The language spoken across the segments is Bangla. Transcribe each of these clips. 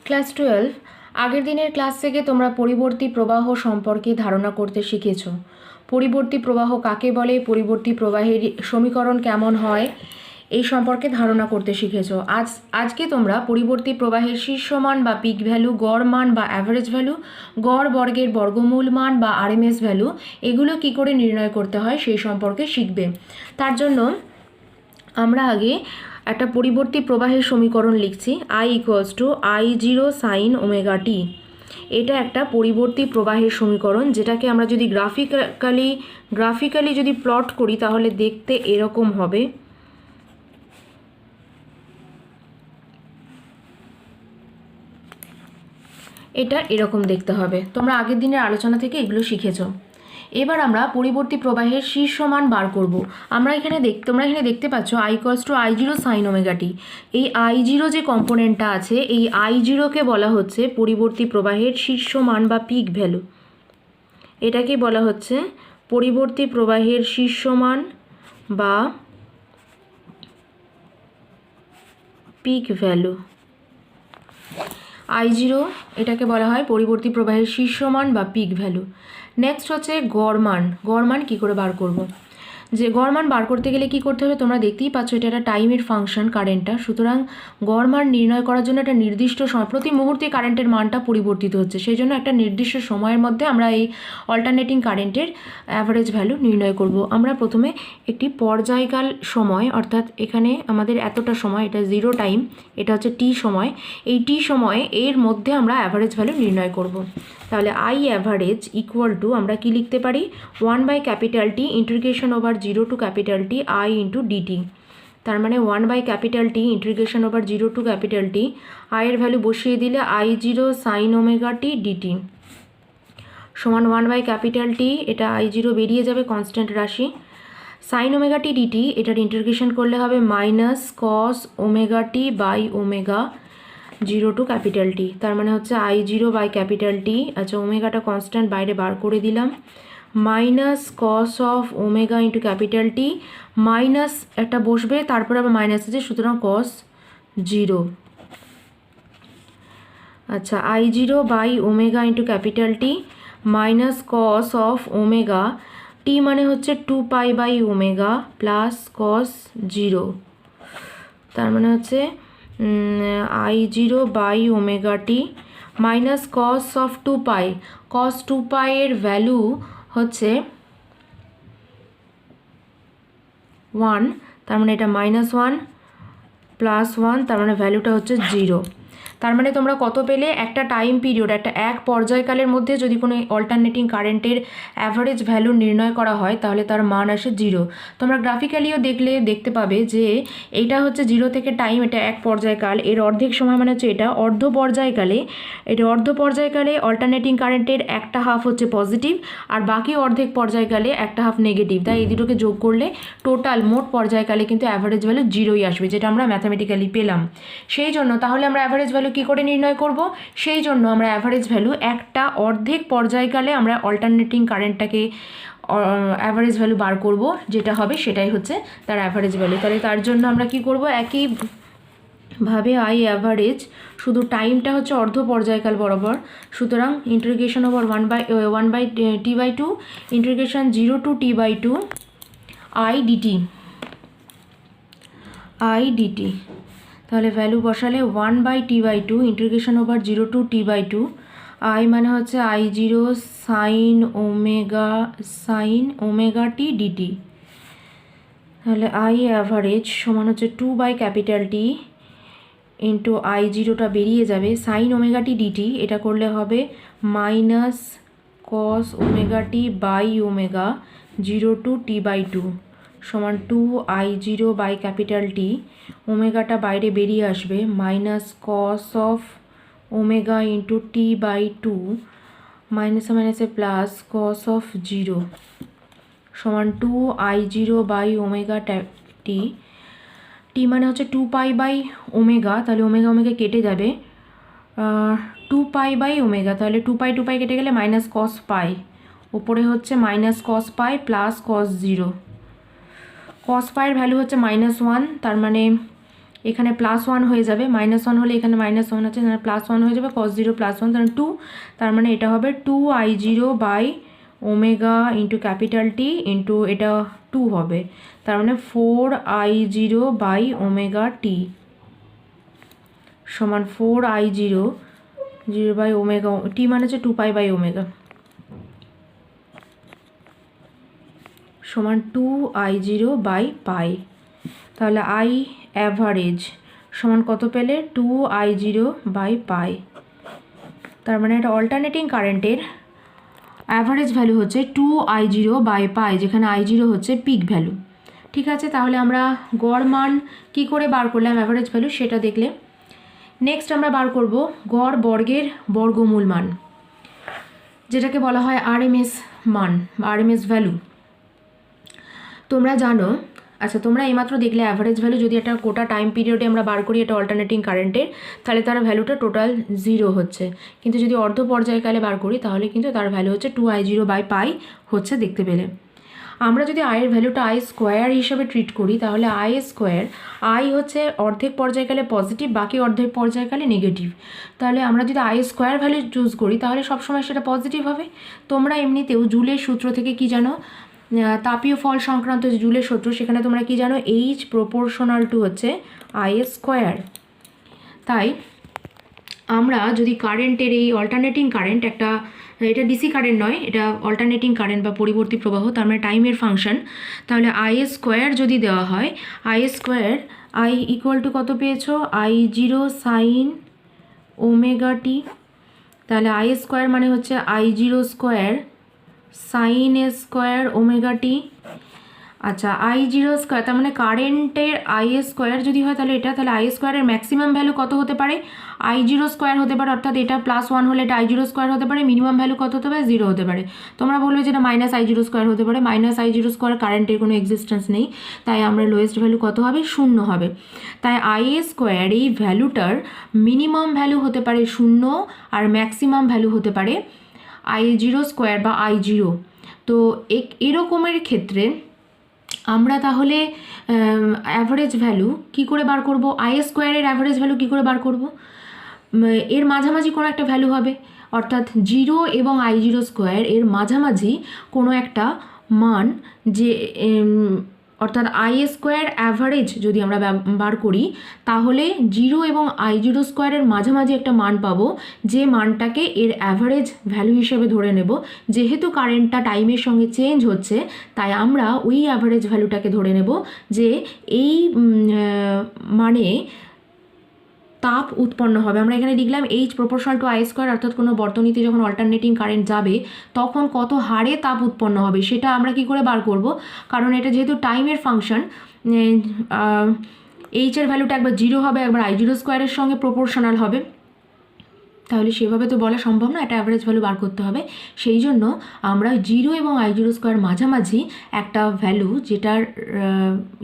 ক্লাস 12 আগের দিনের ক্লাস থেকে তোমরা পরিবর্তী প্রবাহ সম্পর্কে ধারণা করতে শিখেছো। পরিবর্তী প্রবাহ কাকে বলে, পরিবর্তী প্রবাহের সমীকরণ কেমন হয়, এই সম্পর্কে ধারণা করতে শিখেছো। আজকে তোমরা পরিবর্তী প্রবাহের শীর্ষমান বা পিক ভ্যালু, গড় মান বা অ্যাভারেজ ভ্যালু, গড় বর্গের বর্গমূল মান বা আরএমএস ভ্যালু, এগুলো কি করে নির্ণয় করতে হয় সেই সম্পর্কে শিখবে। তার জন্য আমরা আগে একটা পরিবর্তী প্রবাহের সমীকরণ লিখছি, I = I0 sin omega t. এটা একটা পরিবর্তী প্রবাহের সমীকরণ, যেটাকে আমরা যদি গ্রাফিক্যালি যদি প্লট করি তাহলে দেখতে এরকম হবে। এটা এরকম দেখতে হবে। তোমরা আগের দিনের আলোচনা থেকে এগুলো শিখেছো। এবার আমরা পরিবর্তী প্রবাহের শীর্ষমান বার করব। তোমরা এখানে দেখতে পাচ্ছ I = I0 sin omega t. এই I0 যে কম্পোনেন্টটা আছে, এই I0কে বলা হচ্ছে পরিবর্তী প্রবাহের শীর্ষমান বা পিক ভ্যালু। এটাকে বলা হচ্ছে পরিবর্তী প্রবাহের শীর্ষমান বা পিক ভ্যালু। I0 এটাকে বলা হয় পরিবর্তী প্রবাহের শীর্ষমান বা পিক ভ্যালু। নেক্সট হচ্ছে গড় মান। গড় মান কী করে বার করব? যে গড় মান বার করতে গেলে কি করতে হবে, তোমরা দেখতেই পাচ্ছ এটা একটা টাইমের ফাংশন কারেন্টটা। সুতরাং গড় মান নির্ণয় করার জন্য একটা নির্দিষ্ট সময়, প্রতি মুহূর্তে কারেন্টের মানটা পরিবর্তিত হচ্ছে, সেই জন্য একটা নির্দিষ্ট সময়ের মধ্যে আমরা এই অল্টারনেটিং কারেন্টের অ্যাভারেজ ভ্যালু নির্ণয় করব। আমরা প্রথমে একটি পর্যায়কাল সময়, অর্থাৎ এখানে আমাদের এতটা সময়, এটা 0 টাইম, এটা হচ্ছে টি সময়, এই টি সময়ে এর মধ্যে আমরা অ্যাভারেজ ভ্যালু নির্ণয় করব। তাহলে I অ্যাভারেজ ইকুয়াল টু আমরা কি লিখতে পারি, 1/T integration over 0 to T I into dt. তার মানে 1/T integration over 0 to T, I এর ভ্যালু বসিয়ে দিলে I0 sin omega t DT সমান 1/T, এটা I0 বেরিয়ে যাবে কনস্ট্যান্ট রাশি, সাইন ওমেগা টি ডিটি এটার ইন্টিগ্রেশন করলে হবে minus cos omega t by omega 0 to T। তার মানে হচ্ছে I0/T। আচ্ছা, ওমেগাটা কনস্ট্যান্ট বাইরে বার করে দিলাম, minus cos of omega into T, minus একটা বসবে, তারপরে আবার মাইনাস আছে, সুতরাং কস 0। আচ্ছা, I0/ওমেগা into T minus cos of omega, t মানে হচ্ছে 2π/ওমেগা প্লাস কস 0। তার মানে হচ্ছে I0/ওমেগা টি মাইনাস কস অফ 2π। কস 2π এর ভ্যালু হচ্ছে 1, তার মানে এটা -1 প্লাস 1, তার মানে ভ্যালুটা হচ্ছে 0। তার মানে তোমরা কত পেলে, একটা টাইম পিরিয়ড, এক পর্যায়কালের মধ্যে যদি কোনো অল্টারনেটিং কারেন্টের অ্যাভারেজ ভ্যালু নির্ণয় করা হয় তাহলে তার মান আসে 0। তোমরা গ্রাফিক্যালিও দেখতে পাবে যে এইটা হচ্ছে 0 থেকে টাইম, এটা এক পর্যায়কাল, এর অর্ধেক সময় মানে হচ্ছে এটা অর্ধ পর্যায়কালে। এটা অর্ধ পর্যায়কালে অল্টারনেটিং কারেন্টের একটা হাফ হচ্ছে পজিটিভ আর বাকি অর্ধেক পর্যায়কালে একটা হাফ নেগেটিভ। তাই এই দুটোকে যোগ করলে টোটাল মোট পর্যায়কালে কিন্তু অ্যাভারেজ ভ্যালু 0ই আসবে, যেটা আমরা ম্যাথামেটিক্যালি পেলাম। সেই জন্য তাহলে আমরা অ্যাভারেজ ভ্যালু কী করে নির্ণয় করব, সেই জন্য আমরা অ্যাভারেজ ভ্যালু একটা অর্ধেক পর্যায়কালে আমরা অল্টারনেটিং কারেন্টটাকে অ্যাভারেজ ভ্যালু বার করব, যেটা হবে সেটাই হচ্ছে তার অ্যাভারেজ ভ্যালু। তাহলে তার জন্য আমরা কি করব, একইভাবে I অ্যাভারেজ, শুধু টাইমটা হচ্ছে অর্ধ পর্যায়কাল বরাবর, সুতরাং integration over 1/T/2 integration 0 to T/2 I dt। তাহলে ভ্যালু বসালে 1/T/2 integration over 0 to T/2, I মানে হচ্ছে I0 sin omega t DT. তাহলে I অ্যাভারেজ সমান হচ্ছে 2/T ইন্টু I0টা বেরিয়ে যাবে, সাইন ওমেগা টি ডিটি, এটা করলে হবে minus cos omega t by omega 0 to T/2 সমান 2I0/T। ওমেগাটা বাইরে বেরিয়ে আসবে, minus cos of omega into T/2 মাইনাসে মাইনাসে প্লাস কস অফ 0 সমান 2I0/ওমেগা টি। টি মানে হচ্ছে 2π/ওমেগা, তাহলে ওমেগা ওমেগা কেটে যাবে, 2π/ওমেগা, তাহলে 2π কেটে গেলে মাইনাস কস পাই, ওপরে হচ্ছে মাইনাস কস পাই প্লাস কস 0। কস পাইয়ের ভ্যালু হচ্ছে -1, তার মানে এখানে +1 হয়ে যাবে, -1 হলে এখানে -1 আছে, +1 হয়ে যাবে, cos 0 +1 তার 2, তার মানে এটা হবে 2I0/ω into capital T into এটা 2 হবে, তার মানে 4I0/ωt সমান 4I0/ω, t মানে হচ্ছে 2π/ω সমান 2I0/π। তাহলে I অ্যাভারেজ সমান কত পেলে 2I0/π। তার মানে এটা অল্টারনেটিং কারেন্টের অ্যাভারেজ ভ্যালু হচ্ছে 2I0/π, যেখানে I0 হচ্ছে পিক ভ্যালু। ঠিক আছে, তাহলে আমরা গড় মান কী করে বার করলাম অ্যাভারেজ ভ্যালু সেটা দেখলে। নেক্সট আমরা বার করব গড় বর্গের বর্গমূল মান, যেটাকে বলা হয় RMS মান, RMS ভ্যালু। তোমরা জানো, আচ্ছা তোমরা এইমাত্র দেখলে অ্যাভারেজ ভ্যালু যদি একটা গোটা টাইম পিরিয়ডে আমরা বার করি এটা অল্টারনেটিং কারেন্টের, তাহলে তার ভ্যালুটা টোটাল 0 হচ্ছে, কিন্তু যদি অর্ধ পর্যায়কালে বার করি তাহলে কিন্তু তার ভ্যালু হচ্ছে 2I0/π হচ্ছে, দেখতে পেলে। আমরা যদি আয়ের ভ্যালুটা I² হিসাবে ট্রিট করি তাহলে I², I হচ্ছে অর্ধেক পর্যায়কালে পজিটিভ, বাকি অর্ধেক পর্যায়কালে নেগেটিভ। তাহলে আমরা যদি I² ভ্যালু চুজ করি তাহলে সবসময় সেটা পজিটিভ হবে। তোমরা এমনিতেও জুলের সূত্র থেকে কি জানো, তাপীয় ফল সংক্রান্ত যে জুলের সূত্র, সেখানে তোমরা কি জানো H প্রপোর্শনাল টু হচ্ছে I²। তাই আমরা যদি কারেন্টের এই অল্টারনেটিং কারেন্ট, একটা এটা ডিসি কারেন্ট নয়, এটা অল্টারনেটিং কারেন্ট বা পরিবর্তী প্রবাহ, তার মানে টাইমের ফাংশন, তাহলে I² যদি দেওয়া হয়, I², I ইকুয়াল টু কত পেয়েছো I0 sin ωt, তাহলে I² মানে হচ্ছে I0² sin A²ωt। আচ্ছা I0², তার মানে কারেন্টের I² যদি হয় তাহলে এটা, তাহলে I² এর ম্যাক্সিমাম ভ্যালু কত হতে পারে I0² হতে পারে, অর্থাৎ এটা +1 হলে এটা I0² হতে পারে, মিনিমাম ভ্যালু কত হতে পারে 0 হতে পারে। তোমরা বলবে যেটা -I0² হতে পারে, -I0² কারেন্টের কোনো এক্সিস্টেন্স নেই, তাই আমরা লোয়েস্ট ভ্যালু কত হবে 0 হবে। তাই I² এই ভ্যালুটার মিনিমাম ভ্যালু হতে পারে 0 আর ম্যাক্সিমাম ভ্যালু হতে পারে I0² বা I0। তো এরকমের ক্ষেত্রে আমরা তাহলে অ্যাভারেজ ভ্যালু কী করে বার করব, I² এর অ্যাভারেজ ভ্যালু কী করে বার করব, এর মাঝামাঝি কোনো একটা ভ্যালু হবে, অর্থাৎ 0 এবং I0² এর মাঝামাঝি কোনো একটা মান, যে অর্থাৎ I² অ্যাভারেজ যদি আমরা বার করি তাহলে 0 এবং I0² এর মাঝামাঝি একটা মান পাবো, যে মানটাকে এর অ্যাভারেজ ভ্যালু হিসেবে ধরে নেব। যেহেতু কারেন্টটা টাইমের সঙ্গে চেঞ্জ হচ্ছে তাই আমরা ওই অ্যাভারেজ ভ্যালুটাকে ধরে নেব, যে এই মানে তাপ উৎপন্ন হবে। আমরা এখানে লিখলাম H প্রপোর্শনাল টু I², অর্থাৎ কোনো বর্তনীতে যখন অল্টারনেটিং কারেন্ট যাবে তখন কত হারে তাপ উৎপন্ন হবে সেটা আমরা কি করে বার করব, কারণ এটা যেহেতু টাইমের ফাংশন, H এর ভ্যালুটা একবার 0 হবে, একবার I0² এর সঙ্গে প্রপোর্শনাল হবে, তাহলে সেভাবে তো বলা সম্ভব না, এটা অ্যাভারেজ ভ্যালু বার করতে হবে। সেই জন্য আমরা 0 এবং I0² মাঝামাঝি একটা ভ্যালু যেটার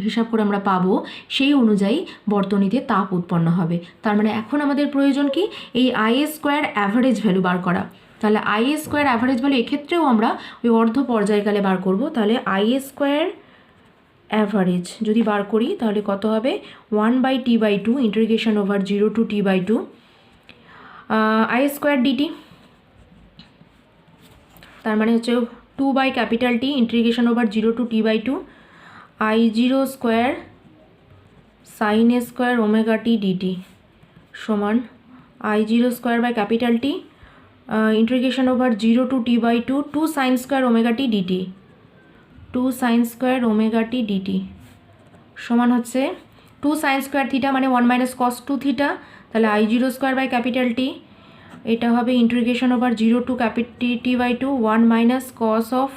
হিসাব করে আমরা পাবো, সেই অনুযায়ী বর্তনীতে তাপ উৎপন্ন হবে। তার মানে এখন আমাদের প্রয়োজন কি, এই I² অ্যাভারেজ ভ্যালু বার করা। তাহলে I² অ্যাভারেজ ভ্যালু এক্ষেত্রেও আমরা ওই অর্ধ পর্যায়কালে বার করব। তাহলে I² অ্যাভারেজ যদি বার করি তাহলে কত হবে 1/T/2 integration over 0 to T/2 I² dt, তার মানে হচ্ছে 2/T integration over 0 to T/2 I0² sin A²ωt dt সমান I0²/T integration over 0 to T/2 2 sin² dt 2 sin² dt সমান হচ্ছে 2 sin² থিটা মানে 1 - cos 2 থিটা, তাহলে I0²/T এটা হবে integration over 0 to T/2 1 - cos of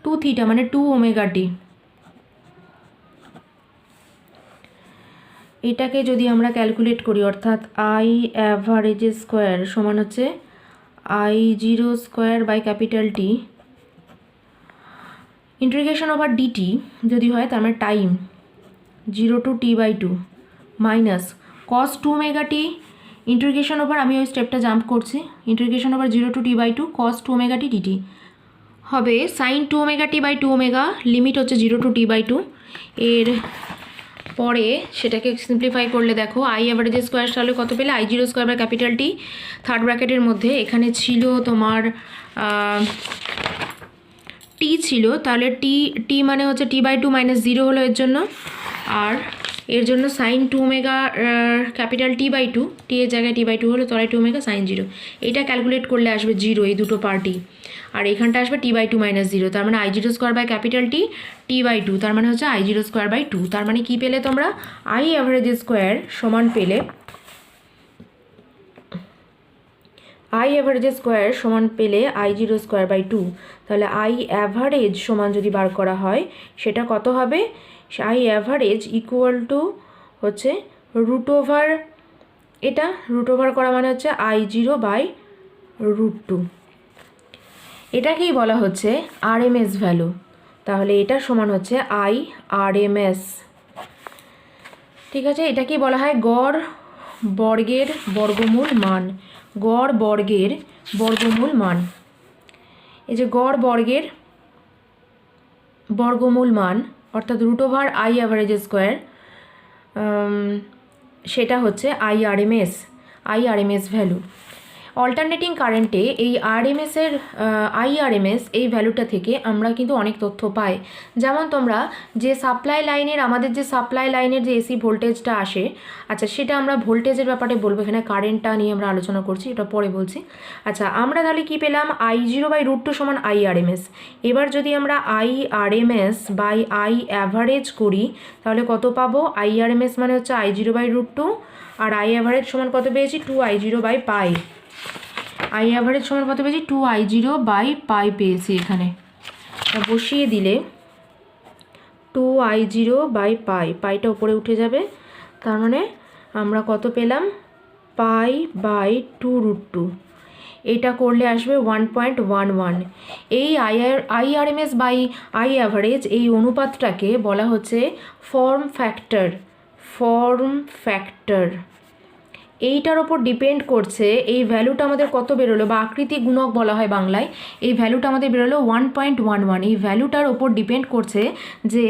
2 theta মানে 2ωt। এটাকে যদি আমরা ক্যালকুলেট করি, অর্থাৎ I অ্যাভারেজ² সমান হচ্ছে I0²/T ইন্টিগ্রেশন ওভার dt যদি হয় তার মানে time 0 to T/2 minus cos 2ωt integration over, আমি ওই স্টেপটা জাম্প করছি, integration over 0 to T/2 cos 2ωt dt হবে sin 2ωt/2ω, লিমিট হচ্ছে 0 to T/2, এর পরে সেটাকে সিম্পলিফাই করলে দেখো আই অ্যাভারেজের স্কোয়ার তাহলে কত পেলে I0 square by capital T, third ব্র্যাকেটের মধ্যে এখানে ছিল তোমার টি ছিল, তাহলে টি মানে হচ্ছে T/2 - 0 হলো এর জন্য, আর এর জন্য সাইন 2 ওমেগা ক্যাপিটাল T/2, টি এর জায়গায় T/2 হলো তলায় 2 ওমেগা সাইন 0, এটা ক্যালকুলেট করলে আসবে 0 এই দুটো পার্টি, আর এখানটা আসবে T/2 - 0, তার মানে I0 square by capital T/2, তার মানে হচ্ছে I0 স্কোয়ার বাই 2, তার মানে কি পেলে তোমরা আই অ্যাভারেজ স্কোয়ার সমান পেলে আই অ্যাভারেজ স্কোয়ার সমান পেলে I0 স্কোয়ার বাই 2, তাহলে আই অ্যাভারেজ সমান যদি বার করা হয় সেটা কত হবে, আই অ্যাভারেজ ইকুয়াল টু হচ্ছে রুট ওভার, এটা রুট ওভার করা মানে হচ্ছে I0 বাই √2, এটাকেই বলা হচ্ছে RMS ভ্যালু, তাহলে এটা সমান হচ্ছে IRMS। ঠিক আছে, এটাকেই বলা হয় গড় বর্গের বর্গমূল মান, গড় বর্গের বর্গমূল মান। এই যে গড় বর্গের বর্গমূল মান অর্থাৎ √ আই অ্যাভারেজ স্কোয়ার, সেটা হচ্ছে IRMS ভ্যালু। অল্টারনেটিং কারেন্টে এই IRMS এই ভ্যালুটা থেকে আমরা কিন্তু অনেক তথ্য পাই, যেমন তোমরা যে সাপ্লাই লাইনের আমাদের যে সাপ্লাই লাইনের যে এসি ভোল্টেজটা আসে, আচ্ছা সেটা আমরা ভোল্টেজের ব্যাপারে বলবো, এখানে কারেন্টটা নিয়ে আমরা আলোচনা করছি, এটা পরে বলছি। আচ্ছা আমরা তাহলে কি পেলাম I0 বাই √2 সমান IRMS, এবার যদি আমরা IRMS বাই I অ্যাভারেজ করি তাহলে কত পাবো, IRMS মানে হচ্ছে I0 by √2, R I average সমান কত পেয়েছি 2I0 by pi, I average সমান কত পেয়েছি 2I0 বাই পাই পেয়েছি, এখানে বসিয়ে দিলে 2I0 বাই পাইটা উপরে উঠে যাবে, তার মানে আমরা কত পেলাম π/2√2, এটা করলে আসবে 1.11। এই IRMS বাই আই অ্যাভারেজ এই অনুপাতটাকে বলা হচ্ছে ফর্ম ফ্যাক্টর। এইটার ওপর ডিপেন্ড করছে এই ভ্যালুটা আমাদের কত বেরোলো, বা আকৃতি গুণক বলা হয় বাংলায়, এই ভ্যালুটা আমাদের বেরোলো 1.11, এই ভ্যালুটার ওপর ডিপেন্ড করছে যে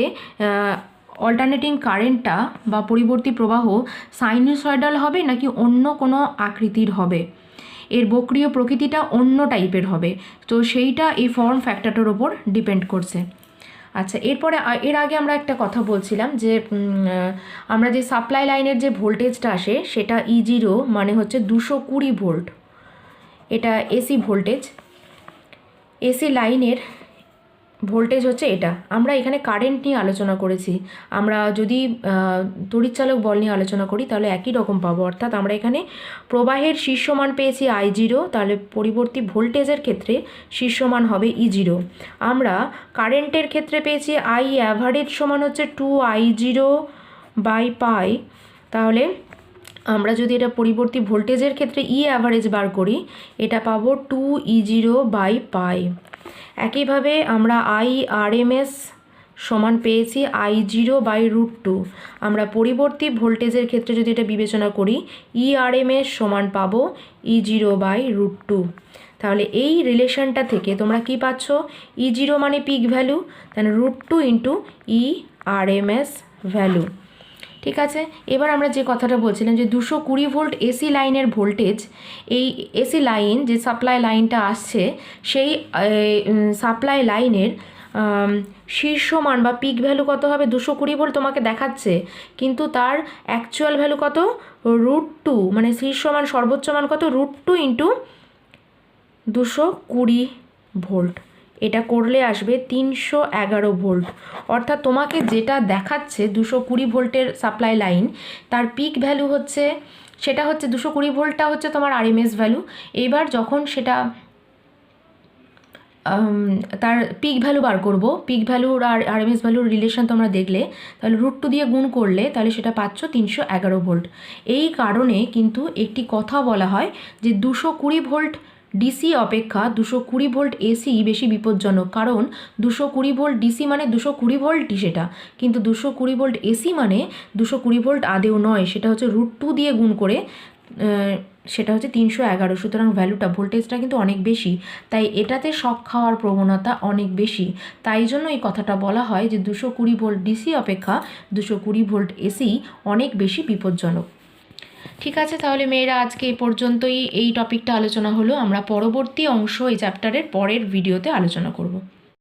অল্টারনেটিং কারেন্টটা বা পরিবর্তী প্রবাহ সাইনুসয়েডাল হবে নাকি অন্য কোনো আকৃতির হবে, এর বক্রীয় প্রকৃতিটা অন্য টাইপের হবে, তো সেইটা এই ফর্ম ফ্যাক্টরটার ওপর ডিপেন্ড করছে। আচ্ছা এরপরে এর আগে আমরা একটা কথা বলছিলাম যে আমরা যে সাপ্লাই লাইনের যে ভোল্টেজটা আসে সেটা E0 মানে হচ্ছে 220 ভোল্ট, এটা এসি ভোল্টেজ, এসি লাইনের ভোল্টেজ হচ্ছে এটা। আমরা এখানে কারেন্ট নিয়ে আলোচনা করেছি, আমরা যদি তড়িৎচালক বল নিয়ে আলোচনা করি তাহলে একই রকম পাবো, অর্থাৎ আমরা এখানে প্রবাহের শীর্ষমান পেয়েছি I0, তাহলে পরিবর্তী ভোল্টেজের ক্ষেত্রে শীর্ষমান হবে E0। আমরা কারেন্টের ক্ষেত্রে পেয়েছি I অ্যাভারেজ সমান হচ্ছে 2I0 বাই পাই, তাহলে আমরা যদি এটা পরিবর্তী ভোল্টেজের ক্ষেত্রে E অ্যাভারেজ বার করি এটা পাবো 2E0 বাই পাই। একইভাবে আমরা IRMS সমান পেয়েছি I0 বাই √2, আমরা পরিবর্তী ভোল্টেজের ক্ষেত্রে যদি এটা বিবেচনা করি ERMS সমান পাবো E0 বাই √2। তাহলে এই রিলেশনটা থেকে তোমরা কি পাচ্ছ, E0 মানে পিক ভ্যালু, তাহলে √2 ইন্টু ERMS ভ্যালু। ঠিক আছে, এবার আমরা যে কথাটা বলছিলাম যে 220 ভোল্ট এসি লাইনের ভোল্টেজ, এই এসি লাইন যে সাপ্লাই লাইনটা আসছে সেই সাপ্লাই লাইনের শীর্ষমান বা পিক ভ্যালু কত হবে, 220 ভোল্ট তোমাকে দেখাচ্ছে, কিন্তু তার অ্যাকচুয়াল ভ্যালু কত √2, মানে শীর্ষমান সর্বোচ্চ মান কত √2 ইন্টু 220 ভোল্ট, এটা করলে আসবে 311 ভোল্ট, অর্থাৎ তোমাকে যেটা দেখাচ্ছে 220 ভোল্টের সাপ্লাই লাইন তার পিক ভ্যালু হচ্ছে, সেটা হচ্ছে 220 ভোল্টটা হচ্ছে তোমার RMS ভ্যালু। এবার যখন সেটা তার পিক ভ্যালু বার করব, পিক ভ্যালুর আর RMS ভ্যালুর রিলেশন তোমরা দেখলে, তাহলে √2 দিয়ে গুণ করলে তাহলে সেটা পাচ্ছ 311 ভোল্ট। এই কারণে কিন্তু একটি কথা বলা হয় যে 220 ভোল্ট ডিসি অপেক্ষা 220 ভোল্ট এসি বেশি বিপজ্জনক, কারণ 220 ভোল্ট ডিসি মানে 220 ভোল্টই সেটা, কিন্তু 220 ভোল্ট এসি মানে 220 ভোল্ট আদেও নয়, সেটা হচ্ছে √2 দিয়ে গুণ করে সেটা হচ্ছে 311। সুতরাং ভ্যালুটা ভোল্টেজটা কিন্তু অনেক বেশি, তাই এটাতে শক খাওয়ার প্রবণতা অনেক বেশি। তাই জন্য এই কথাটা বলা হয় যে 220 ভোল্ট ডিসি অপেক্ষা 220 ভোল্ট এসি অনেক বেশি বিপজ্জনক। ঠিক আছে, তাহলে মেয়েরা আজকে এ পর্যন্তই এই টপিকটা আলোচনা হলো। আমরা পরবর্তী অংশ এই চ্যাপ্টারের পরের ভিডিওতে আলোচনা করব।